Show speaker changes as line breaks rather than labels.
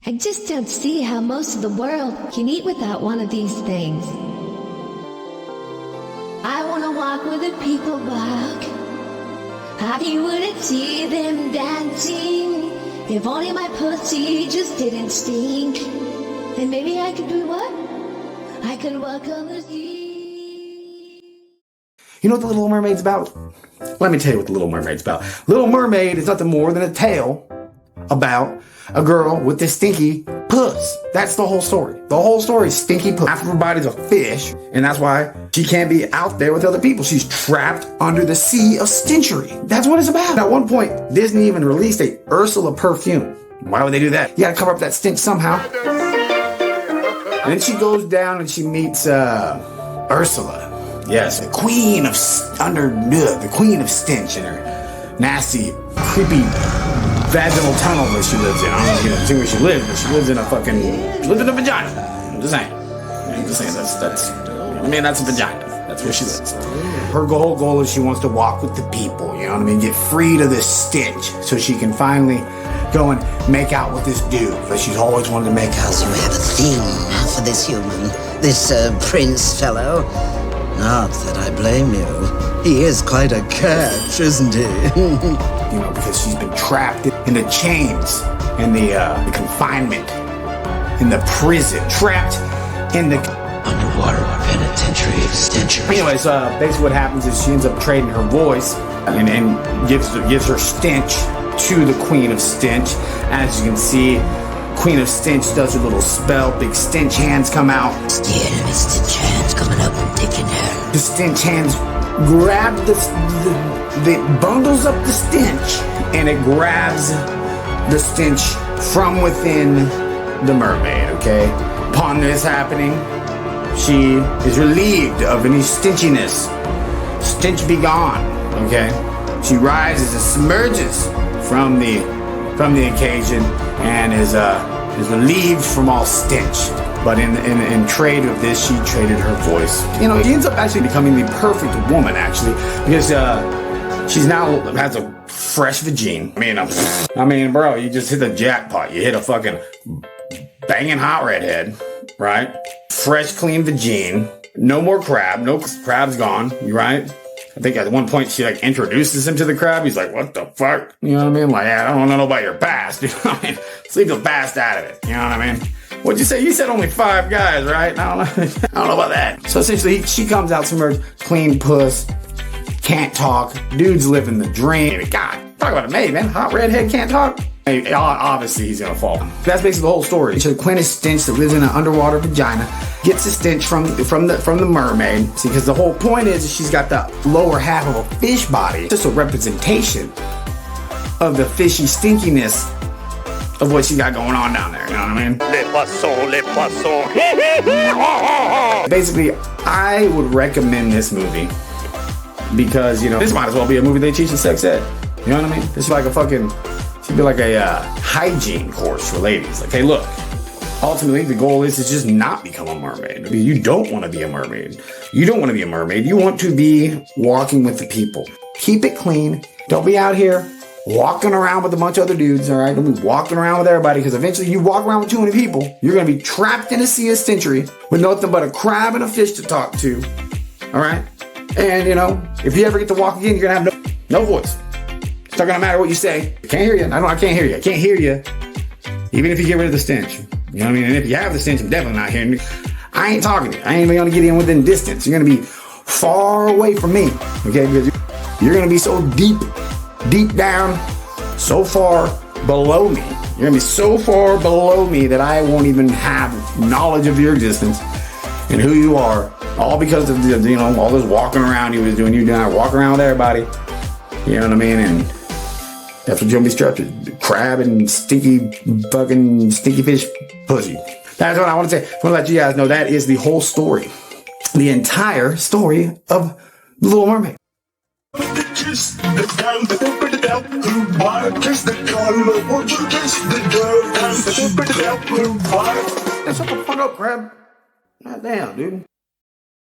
I just don't see how most of the world can eat without one of these things. I wanna walk where the people walk. How you wouldn't see them dancing. If only my pussy just didn't stink. Then maybe I could do what? I could walk on the sea.
You know what The Little Mermaid's about? Let me tell you what The Little Mermaid's about. Little Mermaid is nothing more than a tale about a girl with this stinky puss. That's the whole story. The whole story is stinky puss. Half of her body's a fish, and that's why she can't be out there with other people. She's trapped under the sea of stenchery. That's what it's about. At one point, Disney even released a Ursula perfume. Why would they do that? You gotta cover up that stench somehow. And then she goes down and she meets Ursula. Yes, the queen of the queen of stench in her nasty, creepy vaginal tunnel that she lives in. I don't know if you know where she lives, but she lives in a vagina. I'm just saying. That's a vagina. That's where she lives. Her goal is she wants to walk with the people, you know what I mean? Get free to this stench so she can finally go and make out with this dude that she's always wanted to make out with.
You have a thing for this human, this prince fellow. Not that I blame you. He is quite a catch, isn't he?
You know, because she's been trapped in the chains, in the confinement, in the prison, trapped in the
underwater penitentiary of stenchers.
Anyways, basically what happens is she ends up trading her voice and gives her stench to the Queen of Stench. As you can see, Queen of Stench does her little spell. Big stench hands come out.
It's the enemy stench hands coming up and taking her.
The stench hands grab the bundles up the stench, and it grabs the stench from within the mermaid, okay? Upon this happening, she is relieved of any stenchiness. Stench be gone, okay? She rises and submerges from the occasion and is relieved from all stench. But in trade of this, she traded her voice. You know, she ends up actually becoming the perfect woman, actually, because she's now has a fresh vagine. I mean, bro, you just hit the jackpot. You hit a fucking banging hot redhead, right? Fresh, clean vagine. No more crab. No crab's gone. You right? I think at one point she like introduces him to the crab. He's like, "What the fuck?" You know what I mean? Like, I don't know about your past. You know what I mean? Let's leave the past out of it. You know what I mean? What'd you say? You said only 5 guys, right? I don't know. I don't know about that. So essentially, she comes out submerged, clean puss, can't talk. Dude's living the dream. God, talk about a maid, man. Hot redhead can't talk. Hey, obviously, he's gonna fall. That's basically the whole story. So the Queen of Stench that lives in an underwater vagina gets the stench from the mermaid. See, because the whole point is she's got the lower half of a fish body. It's just a representation of the fishy stinkiness of what she got going on down there. You know what I mean? Basically, I would recommend this movie because, you know, this might as well be a movie they teach in sex ed. You know what I mean? This is like should be like a hygiene course for ladies. Like, hey, look, ultimately the goal is to just not become a mermaid. You don't want to be a mermaid. You don't want to be a mermaid. You want to be walking with the people. Keep it clean. Don't be out here walking around with a bunch of other dudes, all right? Don't be walking around with everybody, because eventually you walk around with too many people, you're going to be trapped in a sea of stenchery with nothing but a crab and a fish to talk to, all right? And, you know, if you ever get to walk again, you're going to have no voice. It's not going to matter what you say. I can't hear you. I can't hear you. I can't hear you. Even if you get rid of the stench. You know what I mean? And if you have the stench, I'm definitely not hearing you. I ain't talking to you. I ain't even going to get in within distance. You're going to be far away from me, okay? Because you're going to be so deep down, so far below me. You're going to be so far below me that I won't even have knowledge of your existence and who you are. All because of, you know, all this walking around you was doing. You down there walking around with everybody. You know what I mean? And that's what you're going to be strapped to. Crab and stinky fish pussy. That's what I want to say. I want to let you guys know that is the whole story. The entire story of The Little Mermaid.
Kiss the girl, the kiss the girl, won't you kiss the girl, kiss the girl,
Shut the fuck up, crab. God damn, dude.